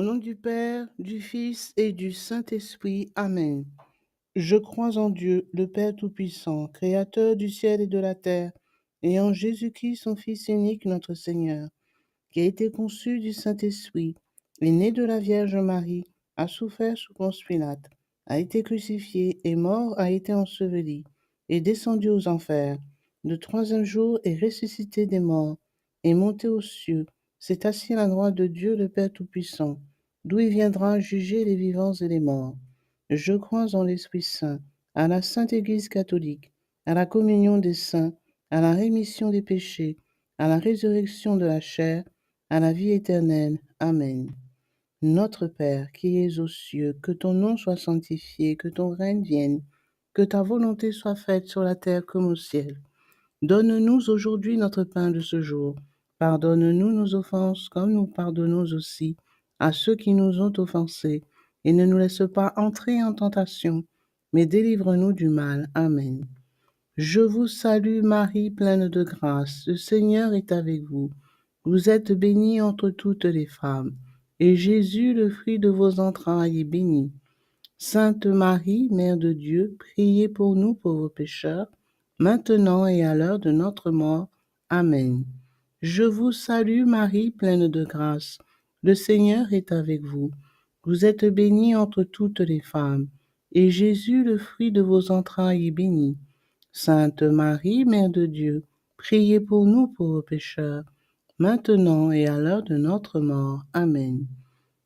nom du Père, du Fils et du Saint-Esprit. Amen. Je crois en Dieu, le Père Tout-Puissant, Créateur du ciel et de la terre, et en Jésus-Christ, son Fils unique, notre Seigneur, qui a été conçu du Saint-Esprit, est né de la Vierge Marie, a souffert sous Ponce Pilate, a été crucifié, est mort, a été enseveli, est descendu aux enfers. Le troisième jour est ressuscité des morts, est monté aux cieux, s'est assis à la droite de Dieu le Père Tout-Puissant, d'où il viendra juger les vivants et les morts. Je crois en l'Esprit Saint, à la Sainte Église catholique, à la communion des saints, à la rémission des péchés, à la résurrection de la chair, à la vie éternelle. Amen. Notre Père, qui es aux cieux, que ton nom soit sanctifié, que ton règne vienne, que ta volonté soit faite sur la terre comme au ciel. Donne-nous aujourd'hui notre pain de ce jour. Pardonne-nous nos offenses comme nous pardonnons aussi à ceux qui nous ont offensés. Et ne nous laisse pas entrer en tentation, mais délivre-nous du mal. Amen. Je vous salue Marie, pleine de grâce. Le Seigneur est avec vous. Vous êtes bénie entre toutes les femmes, et Jésus, le fruit de vos entrailles, est béni. Sainte Marie, Mère de Dieu, priez pour nous pauvres pécheurs, maintenant et à l'heure de notre mort. Amen. Je vous salue Marie, pleine de grâce. Le Seigneur est avec vous. Vous êtes bénie entre toutes les femmes, et Jésus, le fruit de vos entrailles, est béni. Sainte Marie, Mère de Dieu, priez pour nous pauvres pécheurs, maintenant et à l'heure de notre mort. Amen.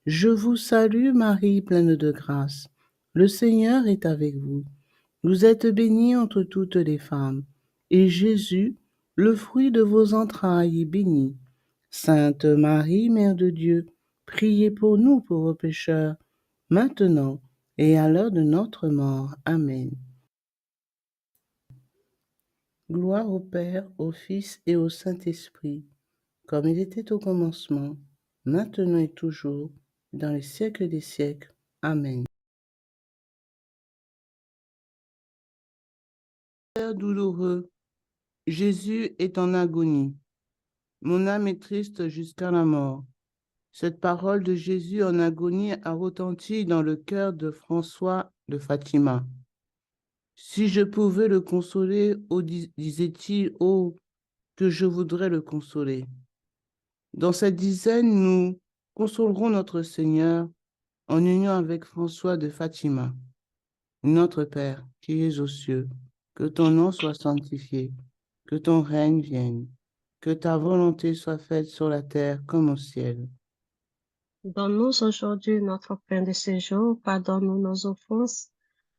Je vous salue Marie, pleine de grâce. Le Seigneur est avec vous. Vous êtes bénie entre toutes les femmes, et Jésus, le fruit de vos entrailles, est béni. Sainte Marie, Mère de Dieu, priez pour nous pauvres pécheurs, maintenant et à l'heure de notre mort. Amen. Gloire au Père, au Fils et au Saint-Esprit, comme il était au commencement, maintenant et toujours, dans les siècles des siècles. Amen. Père douloureux, Jésus est en agonie. Mon âme est triste jusqu'à la mort. Cette parole de Jésus en agonie a retenti dans le cœur de François de Fatima. Si je pouvais le consoler, disait-il, que je voudrais le consoler. Dans cette dizaine, nous consolerons notre Seigneur en union avec François de Fatima. Notre Père, qui es aux cieux, que ton nom soit sanctifié, que ton règne vienne, que ta volonté soit faite sur la terre comme au ciel. Donne-nous aujourd'hui notre pain de ce jour, pardonne-nous nos offenses,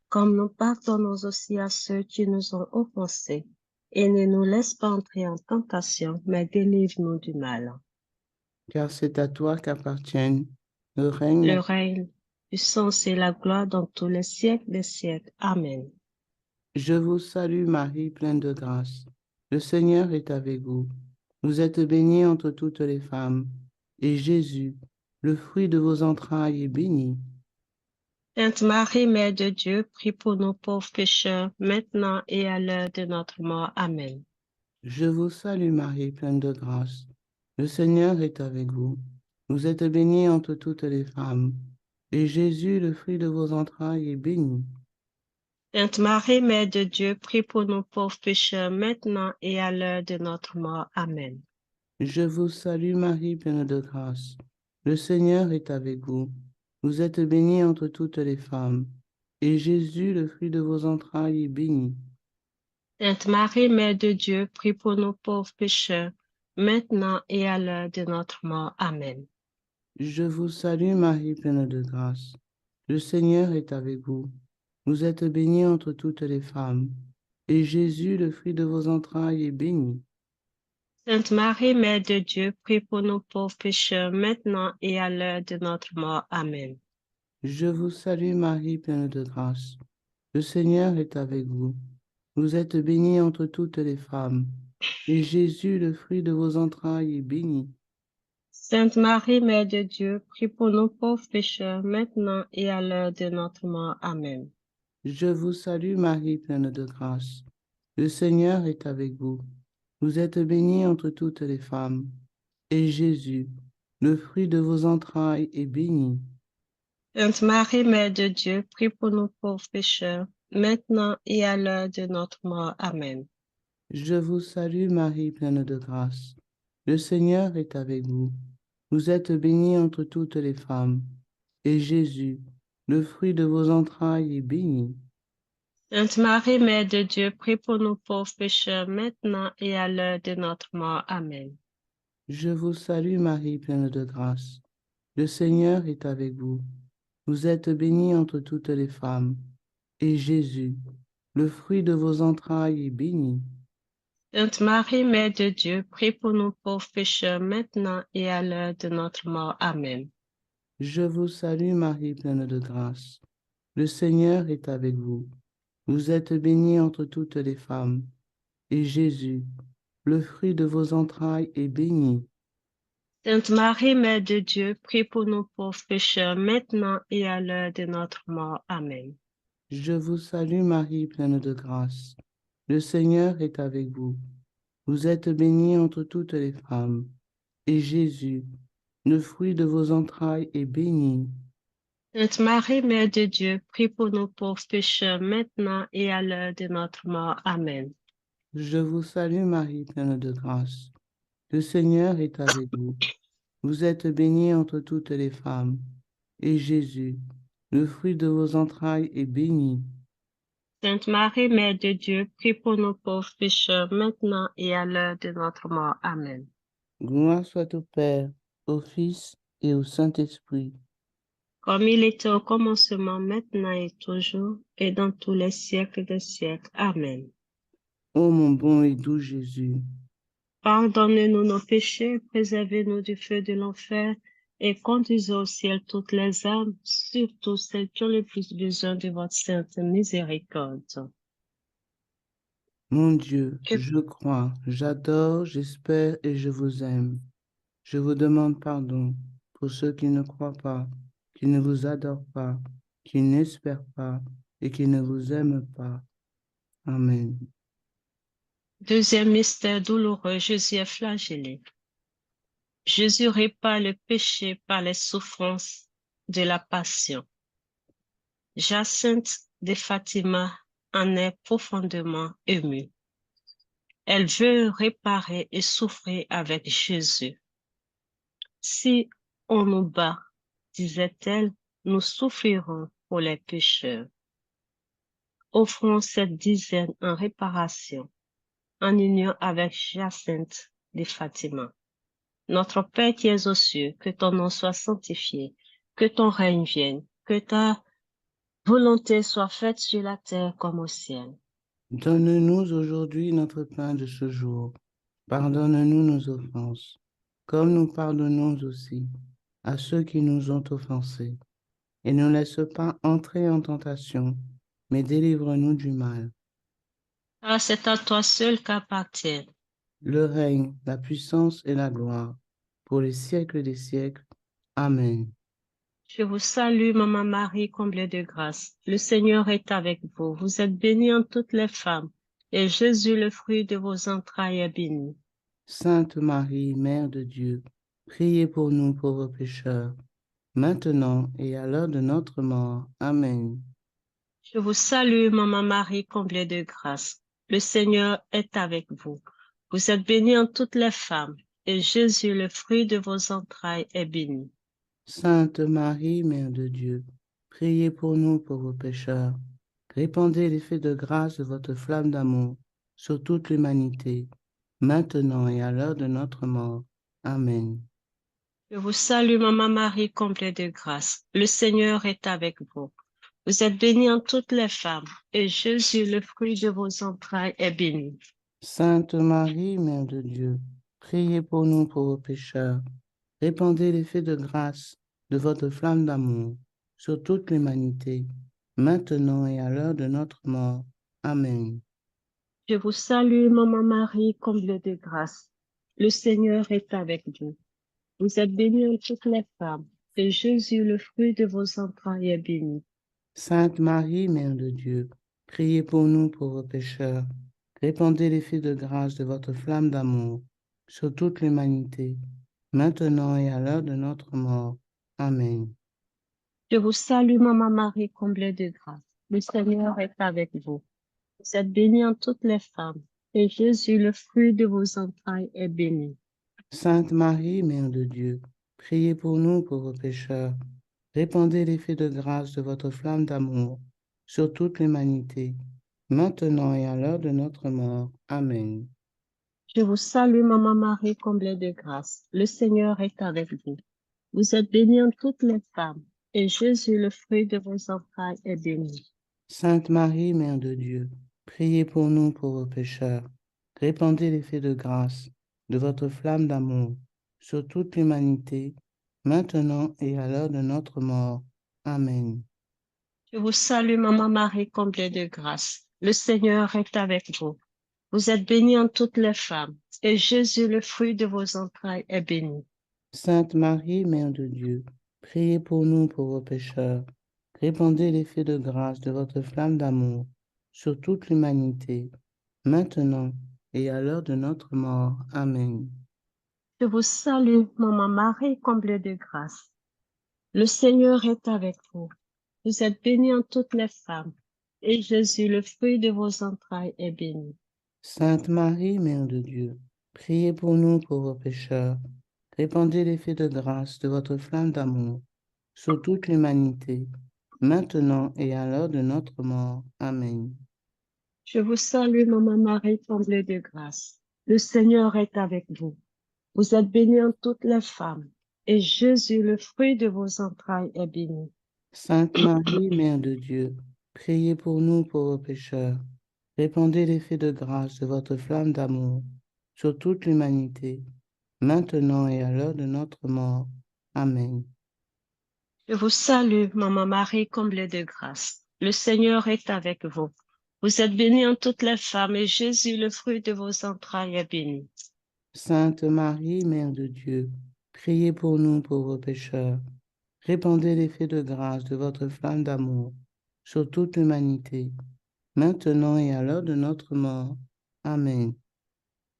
comme nous pardonnons aussi à ceux qui nous ont offensés. Et ne nous laisse pas entrer en tentation, mais délivre-nous du mal. Car c'est à toi qu'appartiennent le règne, Le règne, puissance et la gloire dans tous les siècles des siècles. Amen. Je vous salue Marie, pleine de grâce. Le Seigneur est avec vous. Vous êtes bénie entre toutes les femmes, et Jésus, le fruit de vos entrailles, est béni. Sainte Marie, Mère de Dieu, prie pour nous pauvres pécheurs, maintenant et à l'heure de notre mort. Amen. Je vous salue Marie, pleine de grâce. Le Seigneur est avec vous. Vous êtes bénie entre toutes les femmes, et Jésus, le fruit de vos entrailles, est béni. Sainte Marie, Mère de Dieu, prie pour nous pauvres pécheurs, maintenant et à l'heure de notre mort. Amen. Je vous salue Marie, pleine de grâce. Le Seigneur est avec vous. Vous êtes bénie entre toutes les femmes, et Jésus, le fruit de vos entrailles, est béni. Sainte Marie, Mère de Dieu, prie pour nous pauvres pécheurs, maintenant et à l'heure de notre mort. Amen. Je vous salue Marie, pleine de grâce. Le Seigneur est avec vous. Vous êtes bénie entre toutes les femmes, et Jésus, le fruit de vos entrailles, est béni. Sainte Marie, Mère de Dieu, prie pour nous pauvres pécheurs, maintenant et à l'heure de notre mort. Amen. Je vous salue Marie, pleine de grâce. Le Seigneur est avec vous. Vous êtes bénie entre toutes les femmes, et Jésus, le fruit de vos entrailles, est béni. Sainte Marie, Mère de Dieu, prie pour nous pauvres pécheurs, maintenant et à l'heure de notre mort. Amen. Je vous salue Marie, pleine de grâce. Le Seigneur est avec vous. Vous êtes bénie entre toutes les femmes, et Jésus, Le fruit de vos entrailles est béni. Sainte Marie, Mère de Dieu, prie pour nous pauvres pécheurs, maintenant et à l'heure de notre mort. Amen. Je vous salue Marie, pleine de grâce. Le Seigneur est avec vous. Vous êtes bénie entre toutes les femmes. Et Jésus, le fruit de vos entrailles, est béni. Sainte Marie, Mère de Dieu, prie pour nous pauvres pécheurs, maintenant et à l'heure de notre mort. Amen. Je vous salue Marie, pleine de grâce. Le Seigneur est avec vous. Vous êtes bénie entre toutes les femmes. Et Jésus, le fruit de vos entrailles, est béni. Sainte Marie, Mère de Dieu, prie pour nous pauvres pécheurs, maintenant et à l'heure de notre mort. Amen. Je vous salue Marie, pleine de grâce. Le Seigneur est avec vous. Vous êtes bénie entre toutes les femmes. Et Jésus, le fruit de vos entrailles, est béni. Sainte Marie, Mère de Dieu, prie pour nous pauvres pécheurs, maintenant et à l'heure de notre mort. Amen. Je vous salue Marie, pleine de grâce. Le Seigneur est avec vous. Vous êtes bénie entre toutes les femmes. Et Jésus, le fruit de vos entrailles, est béni. Sainte Marie, Mère de Dieu, prie pour nous pauvres pécheurs, maintenant et à l'heure de notre mort. Amen. Je vous salue Marie, pleine de grâce. Le Seigneur est avec vous. Vous êtes bénie entre toutes les femmes. Et Jésus, le fruit de vos entrailles, est béni. Sainte Marie, Mère de Dieu, prie pour nous pauvres pécheurs, maintenant et à l'heure de notre mort. Amen. Gloire soit au Père, au Fils et au Saint-Esprit. Comme il était au commencement, maintenant et toujours, et dans tous les siècles des siècles. Amen. Ô mon bon et doux Jésus, Pardonnez-nous nos péchés, préservez-nous du feu de l'enfer, et conduisez au ciel toutes les âmes, surtout celles qui ont le plus besoin de votre sainte miséricorde. mon Dieu, Que je crois, j'adore, j'espère et je vous aime. Je vous demande pardon pour ceux qui ne croient pas, qui ne vous adorent pas, qui n'espèrent pas et qui ne vous aiment pas. Amen. Deuxième mystère douloureux, Jésus est flagellé. Jésus répare le péché par les souffrances de la passion. Jacinthe de Fatima en est profondément émue. Elle veut réparer et souffrir avec Jésus. Si on nous bat, disait-elle, nous souffrirons pour les pécheurs. Offrons cette dizaine en réparation, en union avec Jacinthe de Fatima. Notre Père qui es aux cieux, que ton nom soit sanctifié, que ton règne vienne, que ta volonté soit faite sur la terre comme au ciel. Donne-nous aujourd'hui notre pain de ce jour. Pardonne-nous nos offenses, comme nous pardonnons aussi à ceux qui nous ont offensés. Et ne laisse pas entrer en tentation, mais délivre-nous du mal. Ah, c'est à toi seul qu'appartient Le règne, la puissance et la gloire, pour les siècles des siècles. Amen. Je vous salue, Maman Marie, comblée de grâce. Le Seigneur est avec vous. Vous êtes bénie en toutes les femmes, et Jésus, le fruit de vos entrailles, est béni. Sainte Marie, Mère de Dieu, priez pour nous pauvres pécheurs, maintenant et à l'heure de notre mort. Amen. Je vous salue, Maman Marie, comblée de grâce. Le Seigneur est avec vous. Vous êtes bénie en toutes les femmes, et Jésus, le fruit de vos entrailles, est béni. Sainte Marie, Mère de Dieu, priez pour nous pauvres pécheurs, répandez l'effet de grâce de votre flamme d'amour sur toute l'humanité, maintenant et à l'heure de notre mort. Amen. Je vous salue, Maman Marie, comblée de grâce. Le Seigneur est avec vous. Vous êtes bénie en toutes les femmes, et Jésus, le fruit de vos entrailles, est béni. Sainte Marie, Mère de Dieu, priez pour nous pauvres pécheurs, répandez l'effet de grâce de votre flamme d'amour sur toute l'humanité, maintenant et à l'heure de notre mort. Amen. Je vous salue, Maman Marie, comblée de grâce. Le Seigneur est avec vous. Vous êtes bénie en toutes les femmes, et Jésus, le fruit de vos entrailles, est béni. Sainte Marie, Mère de Dieu, priez pour nous pauvres pécheurs, répandez l'effet de grâce de votre flamme d'amour sur toute l'humanité, maintenant et à l'heure de notre mort. Amen. Je vous salue, Maman Marie, comblée de grâce. Le Seigneur est avec vous. Vous êtes bénie en toutes les femmes, et Jésus, le fruit de vos entrailles, est béni. Sainte Marie, Mère de Dieu, priez pour nous pauvres pécheurs. Répandez l'effet de grâce de votre flamme d'amour sur toute l'humanité, maintenant et à l'heure de notre mort. Amen. Je vous salue, Maman Marie, comblée de grâce. Le Seigneur est avec vous. Vous êtes bénie en toutes les femmes, et Jésus, le fruit de vos entrailles, est béni. Sainte Marie, Mère de Dieu, priez pour nous pauvres pécheurs. Répandez l'effet de grâce de votre flamme d'amour sur toute l'humanité, maintenant et à l'heure de notre mort. Amen. Je vous salue, Maman Marie, comblée de grâce. Le Seigneur est avec vous. Vous êtes bénie en toutes les femmes, et Jésus, le fruit de vos entrailles, est béni. Sainte Marie, Mère de Dieu, priez pour nous pauvres pécheurs. Répandez l'effet de grâce de votre flamme d'amour sur toute l'humanité, maintenant et à l'heure de notre mort. Amen. Je vous salue, Maman Marie, comblée de grâce. Le Seigneur est avec vous. Vous êtes bénie en toutes les femmes, et Jésus, le fruit de vos entrailles, est béni. Sainte Marie, Mère de Dieu, priez pour nous pauvres pécheurs. Répandez l'effet de grâce de votre flamme d'amour sur toute l'humanité, maintenant et à l'heure de notre mort. Amen. Je vous salue, Maman Marie, comblée de grâce. Le Seigneur est avec vous. Vous êtes bénie en toutes les femmes, et Jésus, le fruit de vos entrailles, est béni. Sainte Marie, Mère de Dieu, priez pour nous pauvres pécheurs. Répandez l'effet de grâce de votre flamme d'amour sur toute l'humanité, maintenant et à l'heure de notre mort. Amen. Je vous salue, Maman Marie, comblée de grâce. Le Seigneur est avec vous. Vous êtes bénie en toutes les femmes, et Jésus, le fruit de vos entrailles, est béni. Sainte Marie, Mère de Dieu, priez pour nous pauvres pécheurs. Répandez l'effet de grâce de votre flamme d'amour sur toute l'humanité, maintenant et à l'heure de notre mort. Amen.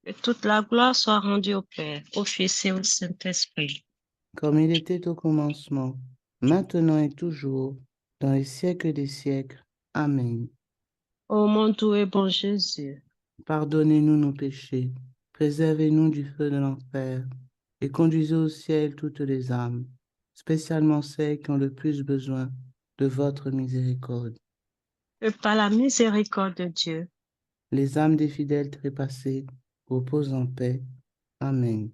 Que toute la gloire soit rendue au Père, au Fils et au Saint-Esprit. Comme il était au commencement, maintenant et toujours, dans les siècles des siècles. Amen. Ô mon doux et bon Jésus, Pardonnez-nous nos péchés, préservez-nous du feu de l'enfer, et conduisez au ciel toutes les âmes, spécialement celles qui ont le plus besoin de votre miséricorde. que par la miséricorde de Dieu, Les âmes des fidèles trépassés reposent en paix. Amen.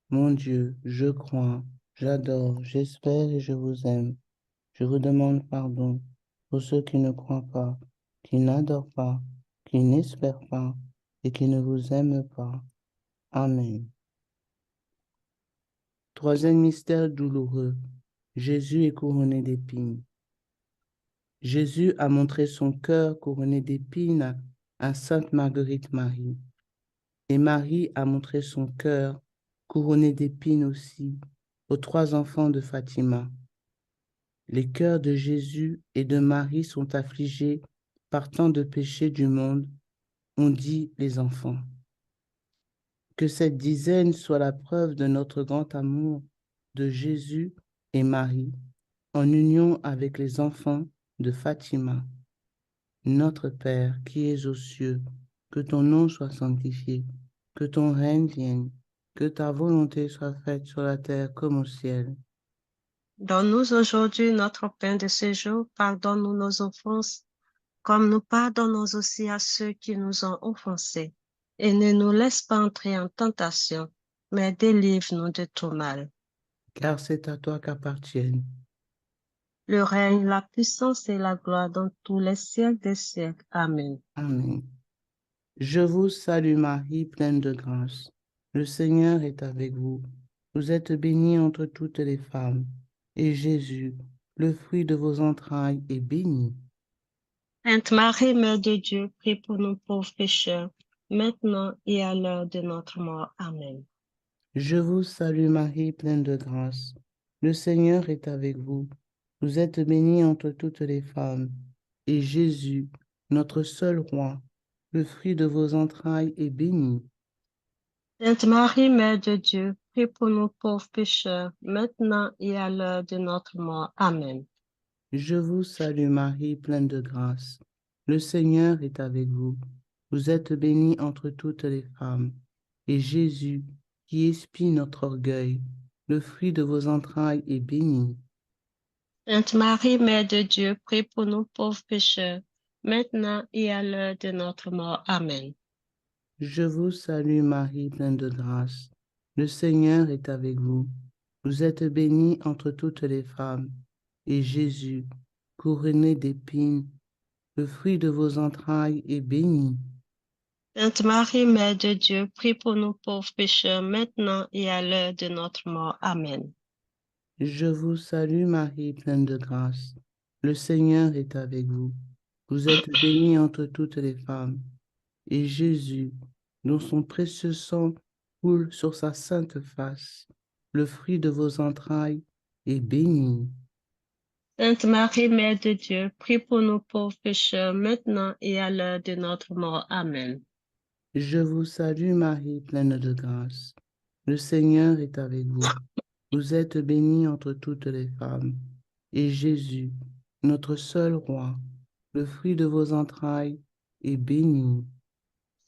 Mon Dieu, je crois, j'adore, j'espère et je vous aime. Je vous demande pardon pour ceux qui ne croient pas, qui n'adorent pas, qui n'espèrent pas et qui ne vous aiment pas. Amen. Troisième mystère douloureux. Jésus est couronné d'épines. Jésus a montré son cœur couronné d'épines à Sainte Marguerite Marie. Et Marie a montré son cœur couronné d'épines aussi aux trois enfants de Fatima. Les cœurs de Jésus et de Marie sont affligés par tant de péchés du monde, ont dit les enfants. Que cette dizaine soit la preuve de notre grand amour de Jésus et Marie, en union avec les enfants de Fatima. Notre Père qui es aux cieux, que ton nom soit sanctifié, que ton règne vienne, que ta volonté soit faite sur la terre comme au ciel. donne-nous aujourd'hui notre pain de ce jour, pardonne-nous nos offenses, comme nous pardonnons aussi à ceux qui nous ont offensés. Et ne nous laisse pas entrer en tentation, mais délivre-nous de tout mal. Car c'est à toi qu'appartiennent. Le règne, la puissance et la gloire dans tous les siècles des siècles. Amen. Amen. Je vous salue Marie, pleine de grâce. Le Seigneur est avec vous. Vous êtes bénie entre toutes les femmes, et Jésus, le fruit de vos entrailles, est béni. Sainte Marie, Mère de Dieu, prie pour nous pauvres pécheurs, maintenant et à l'heure de notre mort. Amen. Je vous salue Marie, pleine de grâce. Le Seigneur est avec vous. Vous êtes bénie entre toutes les femmes, et Jésus, notre seul roi, le fruit de vos entrailles, est béni. Sainte Marie, Mère de Dieu, prie pour nous pauvres pécheurs, maintenant et à l'heure de notre mort. Amen. Je vous salue Marie, pleine de grâce. Le Seigneur est avec vous. Vous êtes bénie entre toutes les femmes. Et Jésus, qui expie notre orgueil, le fruit de vos entrailles est béni. Sainte Marie, Mère de Dieu, prie pour nous pauvres pécheurs, maintenant et à l'heure de notre mort. Amen. Je vous salue Marie, pleine de grâce. Le Seigneur est avec vous. Vous êtes bénie entre toutes les femmes. Et Jésus, couronné d'épines, le fruit de vos entrailles est béni. Sainte Marie, Mère de Dieu, prie pour nous pauvres pécheurs, maintenant et à l'heure de notre mort. Amen. Je vous salue Marie, pleine de grâce. Le Seigneur est avec vous. Vous êtes bénie entre toutes les femmes. Et Jésus, dont son précieux sang coule sur sa sainte face, le fruit de vos entrailles est béni. Sainte Marie, Mère de Dieu, prie pour nous pauvres pécheurs, maintenant et à l'heure de notre mort. Amen. Je vous salue Marie, pleine de grâce. Le Seigneur est avec vous. Vous êtes bénie entre toutes les femmes. Et Jésus, notre seul roi, le fruit de vos entrailles, est béni.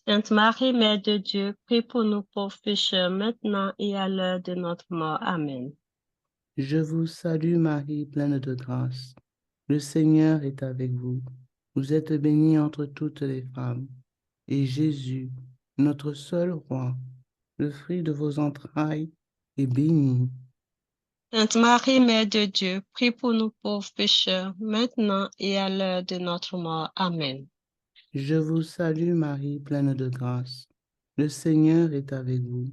Sainte Marie, Mère de Dieu, prie pour nous pauvres pécheurs, maintenant et à l'heure de notre mort. Amen. Je vous salue Marie, pleine de grâce. Le Seigneur est avec vous. Vous êtes bénie entre toutes les femmes. Et Jésus, notre seul roi, le fruit de vos entrailles, est béni. Sainte Marie, Mère de Dieu, prie pour nous pauvres pécheurs, maintenant et à l'heure de notre mort. Amen. Je vous salue Marie, pleine de grâce. Le Seigneur est avec vous.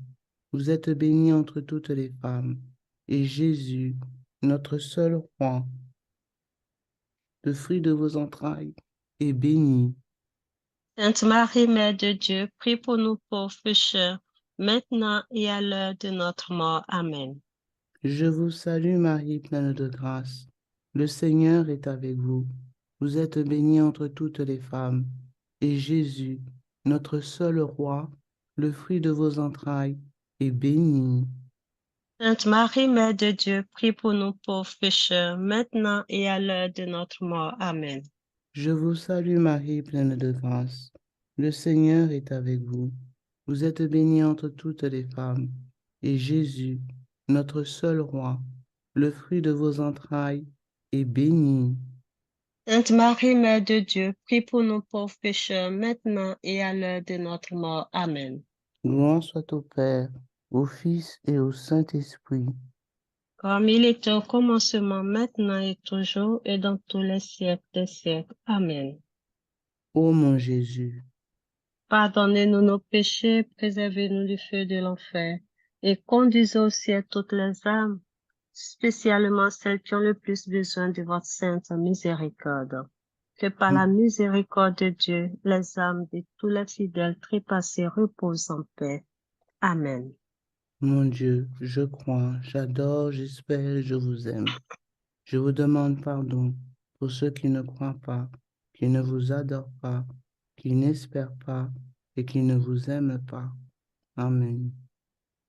Vous êtes bénie entre toutes les femmes. Et Jésus, notre seul roi, le fruit de vos entrailles, est béni. Sainte Marie, Mère de Dieu, prie pour nous pauvres pécheurs, maintenant et à l'heure de notre mort. Amen. Je vous salue Marie, pleine de grâce. Le Seigneur est avec vous. Vous êtes bénie entre toutes les femmes. Et Jésus, notre seul roi, le fruit de vos entrailles, est béni. Sainte Marie, Mère de Dieu, prie pour nous pauvres pécheurs, maintenant et à l'heure de notre mort. Amen. Je vous salue Marie, pleine de grâce. Le Seigneur est avec vous. Vous êtes bénie entre toutes les femmes. Et Jésus, notre seul roi, le fruit de vos entrailles, est béni. Sainte Marie, Mère de Dieu, prie pour nous pauvres pécheurs, maintenant et à l'heure de notre mort. Amen. Gloire soit au Père, au Fils et au Saint-Esprit. Comme il était au commencement, maintenant et toujours, et dans tous les siècles des siècles. Amen. Ô mon Jésus, Pardonnez-nous nos péchés, préservez-nous du feu de l'enfer, et conduisez au ciel toutes les âmes, spécialement celles qui ont le plus besoin de votre sainte miséricorde. Que par la miséricorde de Dieu, les âmes de tous les fidèles trépassés reposent en paix. Amen. mon Dieu, je crois, j'adore, j'espère, je vous aime. Je vous demande pardon pour ceux qui ne croient pas, qui ne vous adorent pas, qui n'espèrent pas et qui ne vous aiment pas. Amen.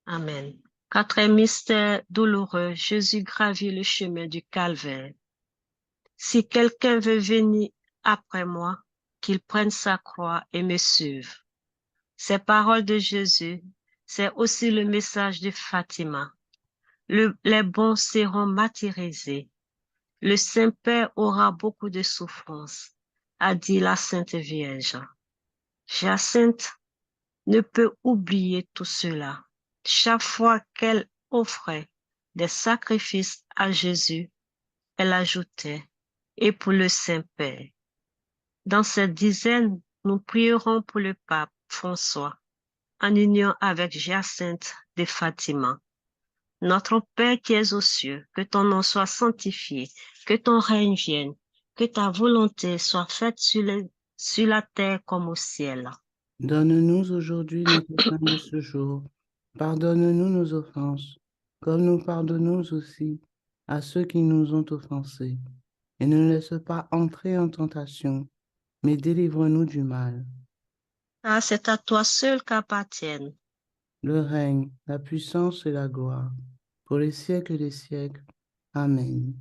Amen. Quatrième mystère douloureux, Jésus gravit le chemin du calvaire. Si quelqu'un veut venir après moi, qu'il prenne sa croix et me suive. Ces paroles de Jésus, c'est aussi le message de Fatima. Les bons seront martyrisés. Le Saint-Père aura beaucoup de souffrances, a dit la Sainte Vierge. Jacinthe ne peut oublier tout cela. Chaque fois qu'elle offrait des sacrifices à Jésus, elle ajoutait, et pour le Saint-Père. Dans cette dizaine, nous prierons pour le pape François, en union avec Jacinthe de Fatima. Notre Père qui es aux cieux, que ton nom soit sanctifié, que ton règne vienne, que ta volonté soit faite sur la terre comme au ciel. Donne-nous aujourd'hui notre pain de ce jour. Pardonne-nous nos offenses, comme nous pardonnons aussi à ceux qui nous ont offensés. Et ne nous laisse pas entrer en tentation, mais délivre-nous du mal. Ah, c'est à toi seul qu'appartiennent le règne, la puissance et la gloire, pour les siècles des siècles. Amen.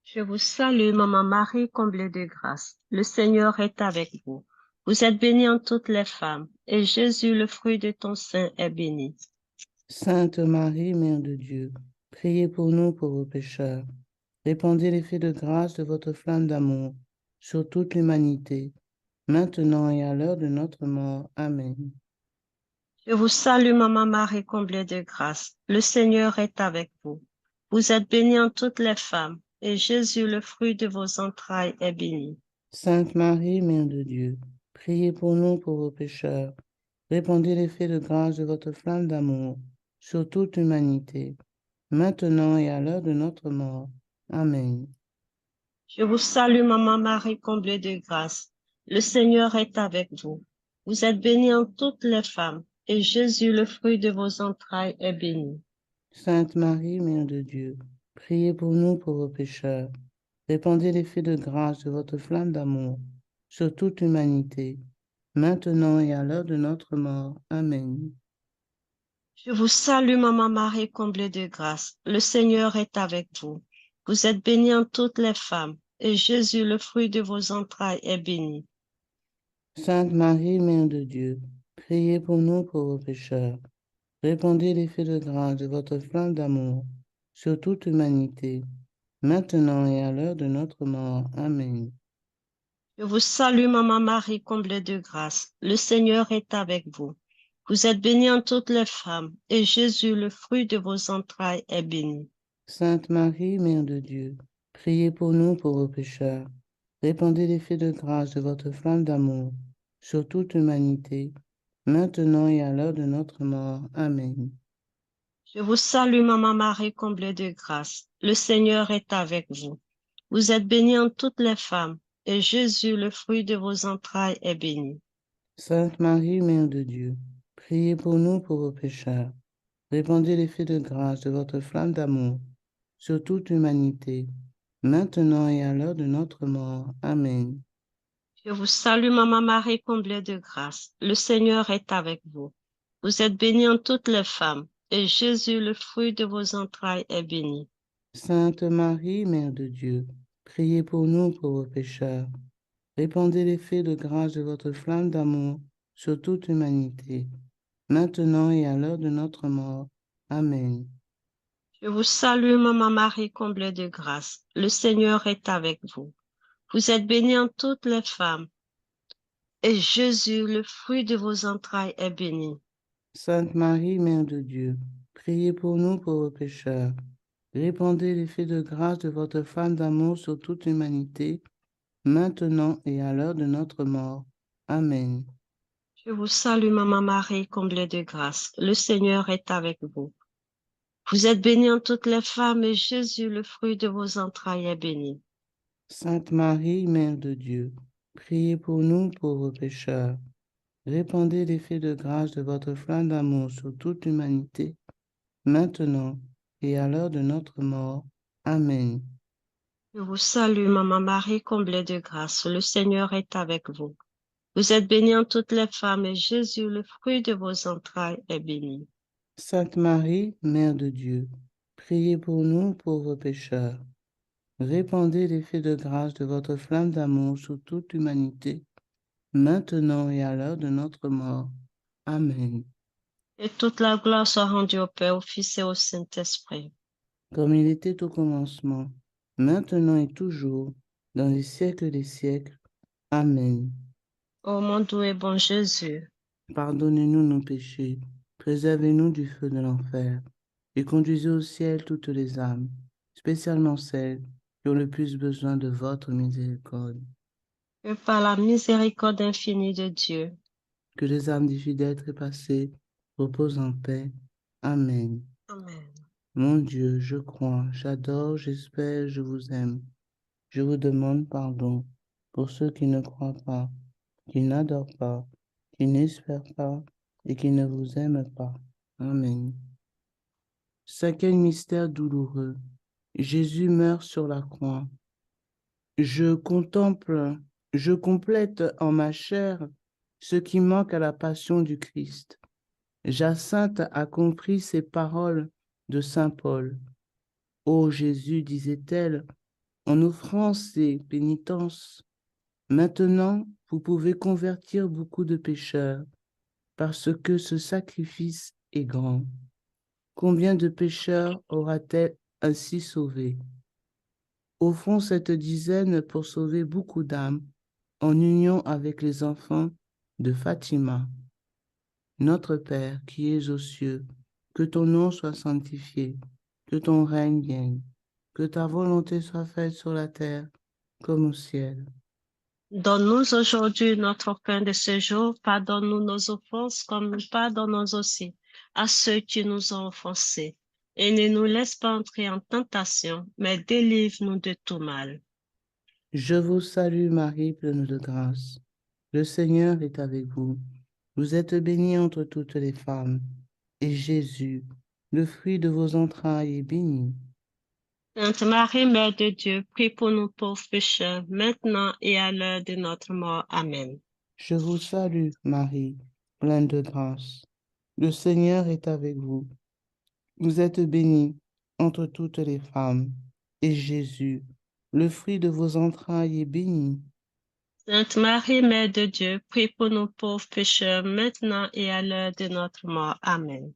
Je vous salue, Maman Marie, comblée de grâce. Le Seigneur est avec vous. Vous êtes bénie en toutes les femmes, et Jésus, le fruit de ton sein, est béni. Sainte Marie, Mère de Dieu, priez pour nous pauvres pécheurs. Répandez l'effet de grâce de votre flamme d'amour sur toute l'humanité, maintenant et à l'heure de notre mort. Amen. Je vous salue, Maman Marie, comblée de grâce. Le Seigneur est avec vous. Vous êtes bénie en toutes les femmes, et Jésus, le fruit de vos entrailles, est béni. Sainte Marie, Mère de Dieu, priez pour nous pauvres pécheurs. Répandez l'effet de grâce de votre flamme d'amour sur toute l'humanité, maintenant et à l'heure de notre mort. Amen. Je vous salue, Maman Marie, comblée de grâce. Le Seigneur est avec vous. Vous êtes bénie en toutes les femmes, et Jésus, le fruit de vos entrailles, est béni. Sainte Marie, Mère de Dieu, priez pour nous pauvres pécheurs. Répandez l'effet de grâce de votre flamme d'amour sur toute l'humanité, maintenant et à l'heure de notre mort. Amen. Je vous salue, Maman Marie, comblée de grâce. Le Seigneur est avec vous. Vous êtes bénie en toutes les femmes, et Jésus, le fruit de vos entrailles, est béni. Sainte Marie, Mère de Dieu, priez pour nous pauvres pécheurs. Répandez l'effet de grâce de votre flamme d'amour sur toute l'humanité, maintenant et à l'heure de notre mort. Amen. Je vous salue, Maman Marie, comblée de grâce. Le Seigneur est avec vous. Vous êtes bénie en toutes les femmes, et Jésus, le fruit de vos entrailles, est béni. Sainte Marie, Mère de Dieu, priez pour nous pauvres pécheurs. Répandez l'effet de grâce de votre flamme d'amour sur toute l'humanité, maintenant et à l'heure de notre mort. Amen. Je vous salue, Maman Marie, comblée de grâce. Le Seigneur est avec vous. Vous êtes bénie en toutes les femmes, et Jésus, le fruit de vos entrailles, est béni. Sainte Marie, Mère de Dieu, priez pour nous pauvres pécheurs. Répandez l'effet de grâce de votre flamme d'amour sur toute l'humanité, maintenant et à l'heure de notre mort. Amen. Je vous salue, Maman Marie, comblée de grâce. Le Seigneur est avec vous. Vous êtes bénie en toutes les femmes, et Jésus, le fruit de vos entrailles, est béni. Sainte Marie, Mère de Dieu, priez pour nous pauvres pécheurs. Répandez l'effet de grâce de votre flamme d'amour sur toute l'humanité, maintenant et à l'heure de notre mort. Amen. Je vous salue, Maman Marie, comblée de grâce. Le Seigneur est avec vous. Vous êtes bénie en toutes les femmes, et Jésus, le fruit de vos entrailles, est béni. Sainte Marie, Mère de Dieu, priez pour nous pauvres pécheurs. Répandez l'effet de grâce de votre flamme d'amour sur toute l'humanité, maintenant et à l'heure de notre mort. Amen. Je vous salue, Maman Marie, comblée de grâce. Le Seigneur est avec vous. Vous êtes bénie en toutes les femmes, et Jésus, le fruit de vos entrailles, est béni. Sainte Marie, Mère de Dieu, priez pour nous pauvres pécheurs. Répandez l'effet de grâce de votre flamme d'amour sur toute l'humanité, maintenant et à l'heure de notre mort. Amen. Je vous salue, Maman Marie, comblée de grâce. Le Seigneur est avec vous. Vous êtes bénie en toutes les femmes, et Jésus, le fruit de vos entrailles, est béni. Sainte Marie, Mère de Dieu, priez pour nous pauvres pécheurs. Répandez l'effet de grâce de votre flamme d'amour sur toute l'humanité, maintenant et à l'heure de notre mort. Amen. Et toute la gloire soit rendue au Père, au Fils et au Saint-Esprit. Comme il était au commencement, maintenant et toujours, dans les siècles des siècles. Amen. Ô mon doux et bon Jésus, Pardonnez-nous nos péchés, préservez-nous du feu de l'enfer, et conduisez au ciel toutes les âmes, spécialement celles qui ont le plus besoin de votre miséricorde. que par la miséricorde infinie de Dieu, Que les âmes des fidèles trépassés reposent en paix. Amen. Amen. Mon Dieu, je crois, j'adore, j'espère, je vous aime. Je vous demande pardon pour ceux qui ne croient pas, qui n'adorent pas, qui n'espèrent pas et qui ne vous aiment pas. Amen. Cinquième mystère douloureux. Jésus meurt sur la croix. Je contemple, je complète en ma chair ce qui manque à la passion du Christ. Jacinthe a compris ces paroles de saint Paul. Ô Jésus, disait-elle, en offrant ces pénitences, maintenant vous pouvez convertir beaucoup de pécheurs, parce que ce sacrifice est grand. Combien de pécheurs aura-t-elle ainsi sauvés? Offrons cette dizaine pour sauver beaucoup d'âmes, en union avec les enfants de Fatima. Notre Père qui es aux cieux, que ton nom soit sanctifié, que ton règne vienne, que ta volonté soit faite sur la terre comme au ciel. Donne-nous aujourd'hui notre pain de ce jour. Pardonne-nous nos offenses comme nous pardonnons aussi à ceux qui nous ont offensés. Et ne nous laisse pas entrer en tentation, mais délivre-nous de tout mal. Je vous salue Marie, pleine de grâce. Le Seigneur est avec vous. Vous êtes bénie entre toutes les femmes, et Jésus, le fruit de vos entrailles, est béni. Sainte Marie, Mère de Dieu, prie pour nous pauvres pécheurs, maintenant et à l'heure de notre mort. Amen. Je vous salue Marie, pleine de grâce. Le Seigneur est avec vous. Vous êtes bénie entre toutes les femmes, et Jésus, le fruit de vos entrailles, est béni. Sainte Marie, Mère de Dieu, prie pour nous pauvres pécheurs, maintenant et à l'heure de notre mort. Amen.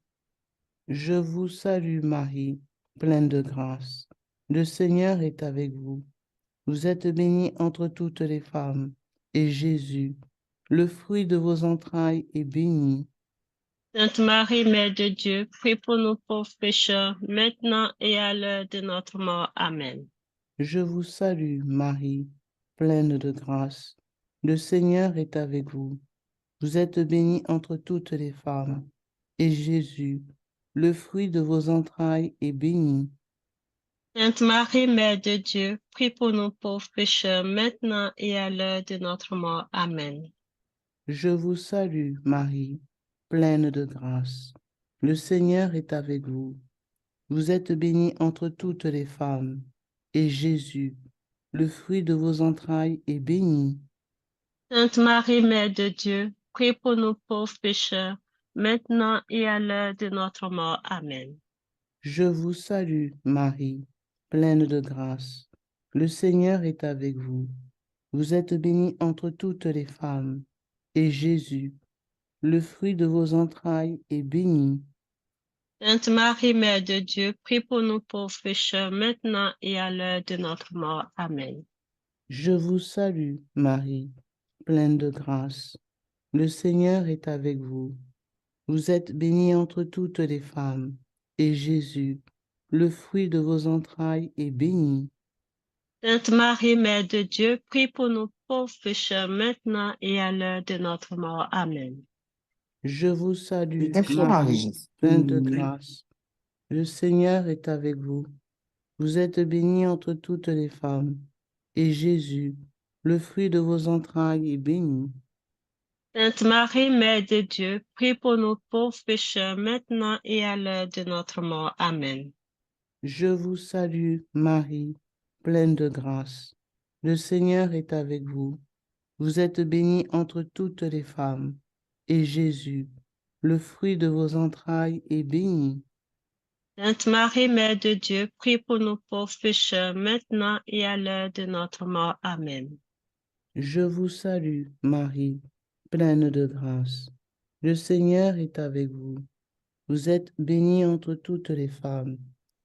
Je vous salue Marie, pleine de grâce. Le Seigneur est avec vous. Vous êtes bénie entre toutes les femmes, et Jésus, le fruit de vos entrailles, est béni. Sainte Marie, Mère de Dieu, prie pour nous pauvres pécheurs, maintenant et à l'heure de notre mort. Amen. Je vous salue Marie, pleine de grâce. Le Seigneur est avec vous. Vous êtes bénie entre toutes les femmes, et Jésus, le fruit de vos entrailles, est béni. Sainte Marie, Mère de Dieu, prie pour nous pauvres pécheurs, maintenant et à l'heure de notre mort. Amen. Je vous salue, Marie, pleine de grâce. Le Seigneur est avec vous. Vous êtes bénie entre toutes les femmes, et Jésus, le fruit de vos entrailles, est béni. Sainte Marie, Mère de Dieu, prie pour nous pauvres pécheurs, maintenant et à l'heure de notre mort. Amen. Je vous salue, Marie, pleine de grâce. Le Seigneur est avec vous. Vous êtes bénie entre toutes les femmes, et Jésus, le fruit de vos entrailles, est béni. Sainte Marie, Mère de Dieu, prie pour nous pauvres pécheurs, maintenant et à l'heure de notre mort. Amen. Je vous salue, Marie, pleine de grâce. Le Seigneur est avec vous. Vous êtes bénie entre toutes les femmes, et Jésus, le fruit de vos entrailles, est béni. Sainte Marie, Mère de Dieu, prie pour nous pauvres pécheurs, maintenant et à l'heure de notre mort. Amen. Je vous salue, Marie, Marie, pleine de grâce. Le Seigneur est avec vous. Vous êtes bénie entre toutes les femmes, et Jésus, le fruit de vos entrailles, est béni. Sainte Marie, Mère de Dieu, prie pour nous pauvres pécheurs, maintenant et à l'heure de notre mort. Amen. Je vous salue, Marie, pleine de grâce. Le Seigneur est avec vous. Vous êtes bénie entre toutes les femmes, et Jésus, le fruit de vos entrailles, est béni. Sainte Marie, Mère de Dieu, prie pour nous pauvres pécheurs, maintenant et à l'heure de notre mort. Amen. Je vous salue, Marie, pleine de grâce. Le Seigneur est avec vous. Vous êtes bénie entre toutes les femmes,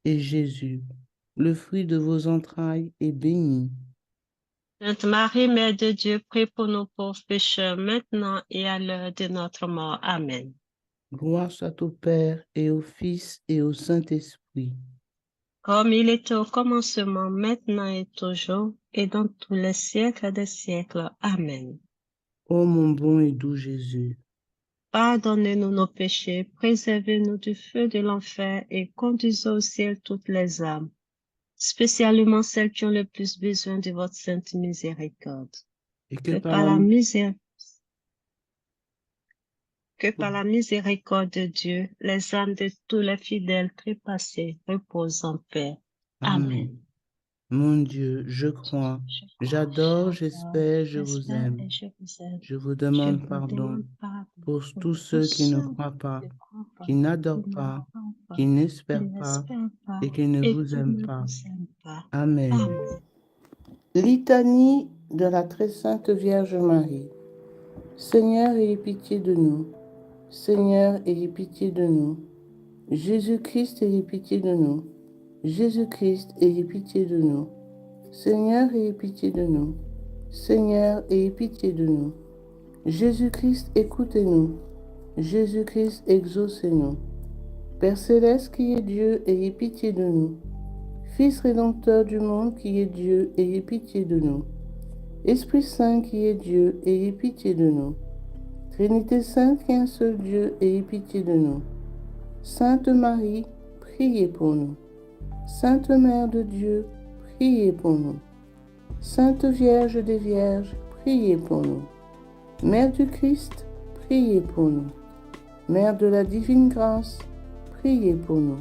et Jésus, le fruit de vos entrailles, est béni. Sainte Marie, Mère de Dieu, prie pour nous pauvres pécheurs, maintenant et à l'heure de notre mort. Amen. Gloire soit au Père, et au Fils, et au Saint-Esprit. Comme il était au commencement, maintenant et toujours, et dans tous les siècles des siècles. Amen. Ô mon bon et doux Jésus, Pardonnez-nous nos péchés, préservez-nous du feu de l'enfer et conduisez au ciel toutes les âmes, spécialement celles qui ont le plus besoin de votre sainte miséricorde. et Que par la miséricorde de Dieu, les âmes de tous les fidèles trépassés reposent en paix. Amen. Mon Dieu, je crois, j'adore, j'espère, je vous aime. et je vous aime. Je vous Je demande vous pardon demande pardon pour pour tous tous ceux qui ne ceux croient pas qui n'adorent qui pas, n'adorent pas, qui qui n'espèrent pas n'espèrent pas et qui ne et vous qui aiment ne pas. vous aiment pas. Amen. Amen. Litanie de la très sainte Vierge Marie. Seigneur, ayez pitié de nous. Seigneur, ayez pitié de nous. Jésus-Christ, ayez pitié de nous. Jésus-Christ, ayez pitié de nous. Seigneur, ayez pitié de nous. Seigneur, ayez pitié de nous. Jésus-Christ, écoutez-nous. Jésus-Christ, exaucez-nous. Père céleste qui est Dieu, ayez pitié de nous. Fils rédempteur du monde qui est Dieu, ayez pitié de nous. Esprit Saint qui est Dieu, ayez pitié de nous. Trinité Sainte qui est un seul Dieu, ayez pitié de nous. Sainte Marie, priez pour nous. Sainte Mère de Dieu, priez pour nous. Sainte Vierge des Vierges, priez pour nous. Mère du Christ, priez pour nous. Mère de la divine grâce, priez pour nous.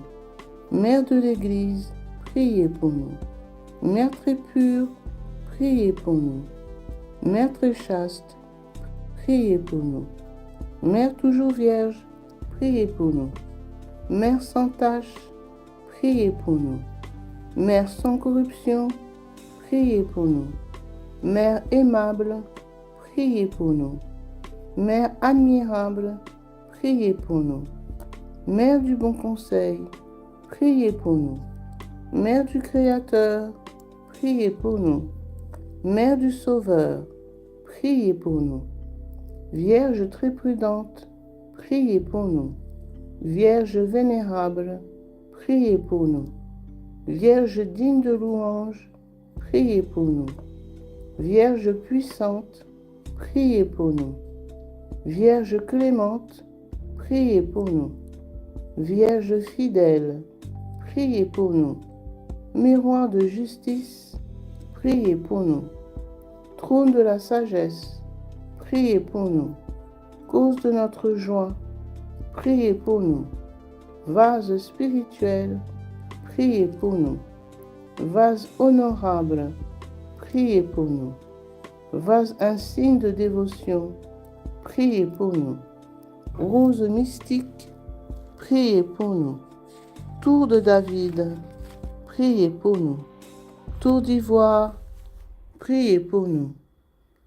Mère de l'Église, priez pour nous. Mère très pure, priez pour nous. Mère très chaste, priez pour nous. Mère toujours vierge, priez pour nous. Mère sans tache, priez pour nous. Mère sans corruption, priez pour nous. Mère aimable, priez pour nous. Mère admirable, priez pour nous. Mère du bon conseil, priez pour nous. Mère du Créateur, priez pour nous. Mère du Sauveur, priez pour nous. Vierge très prudente, priez pour nous. Vierge vénérable, priez pour nous. Vierge digne de louange, priez pour nous. Vierge puissante, priez pour nous. Vierge clémente, priez pour nous. Vierge fidèle, priez pour nous. Miroir de justice, priez pour nous. Trône de la sagesse, priez pour nous. Cause de notre joie, priez pour nous. Vase spirituel, priez pour nous. Vase honorable, priez pour nous. Vase insigne de dévotion, priez pour nous. Rose mystique, priez pour nous. Tour de David, priez pour nous. Tour d'ivoire, priez pour nous.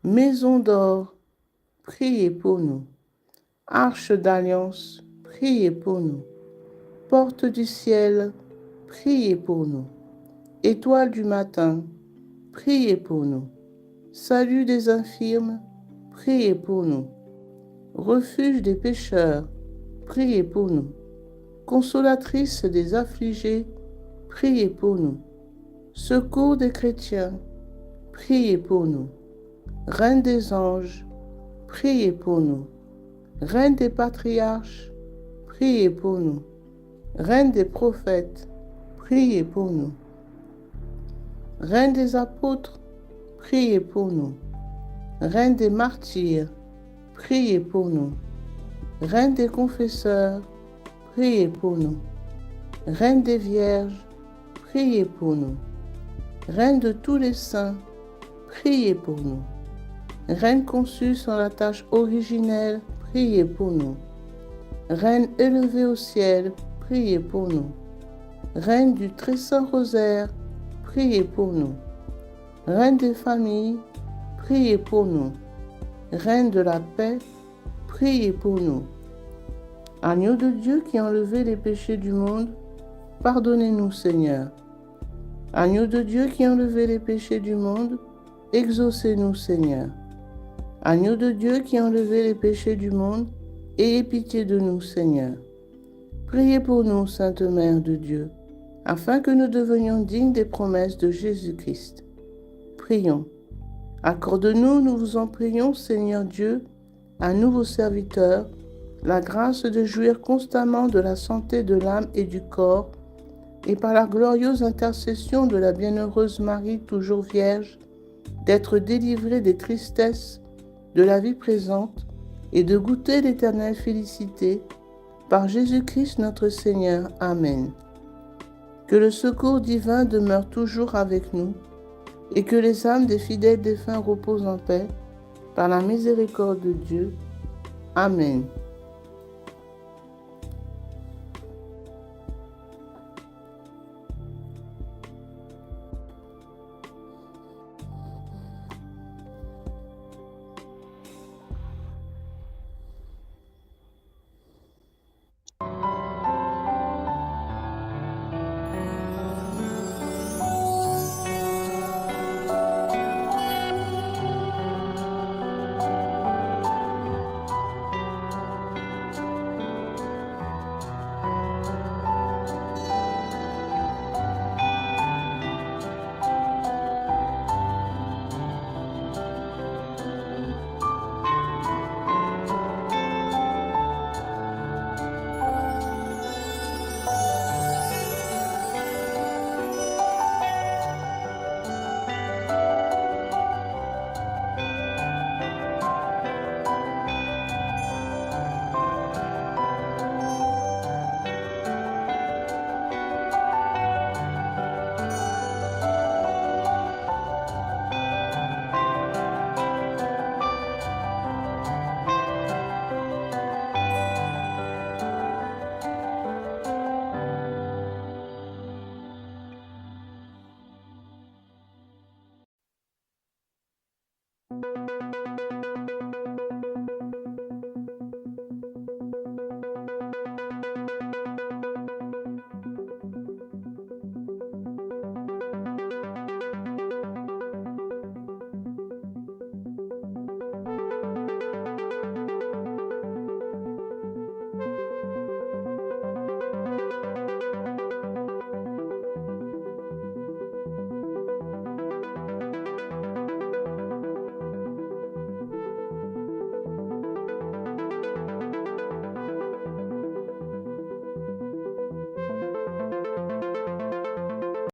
Maison d'or, priez pour nous. Arche d'alliance, priez pour nous. Porte du ciel, priez pour nous. Étoile du matin, priez pour nous. Salut des infirmes, priez pour nous. Refuge des pécheurs, priez pour nous. Consolatrice des affligés, priez pour nous. Secours des chrétiens, priez pour nous. Reine des anges, priez pour nous. Reine des patriarches, priez pour nous. Reine des prophètes, priez pour nous. Reine des apôtres, priez pour nous. Reine des martyrs, priez pour nous. Reine des confesseurs, priez pour nous. Reine des vierges, priez pour nous. Reine de tous les saints, priez pour nous. Reine conçue sans la tâche originelle, priez pour nous. Reine élevée au ciel, priez pour nous. Reine du très saint rosaire, priez pour nous. Reine des familles, priez pour nous. Reine de la paix, priez pour nous. Agneau de Dieu qui a enlevé les péchés du monde, pardonnez-nous, Seigneur. Agneau de Dieu qui a enlevé les péchés du monde, exaucez-nous, Seigneur. Agneau de Dieu qui a enlevé les péchés du monde, ayez pitié de nous, Seigneur. Priez pour nous, Sainte Mère de Dieu, afin que nous devenions dignes des promesses de Jésus-Christ. Prions. Accorde-nous, nous vous en prions, Seigneur Dieu, à nous vos serviteurs, la grâce de jouir constamment de la santé de l'âme et du corps, et par la glorieuse intercession de la bienheureuse Marie, toujours vierge, d'être délivrés des tristesses de la vie présente et de goûter l'éternelle félicité par Jésus-Christ notre Seigneur. Amen. Que le secours divin demeure toujours avec nous et que les âmes des fidèles défunts reposent en paix par la miséricorde de Dieu. Amen.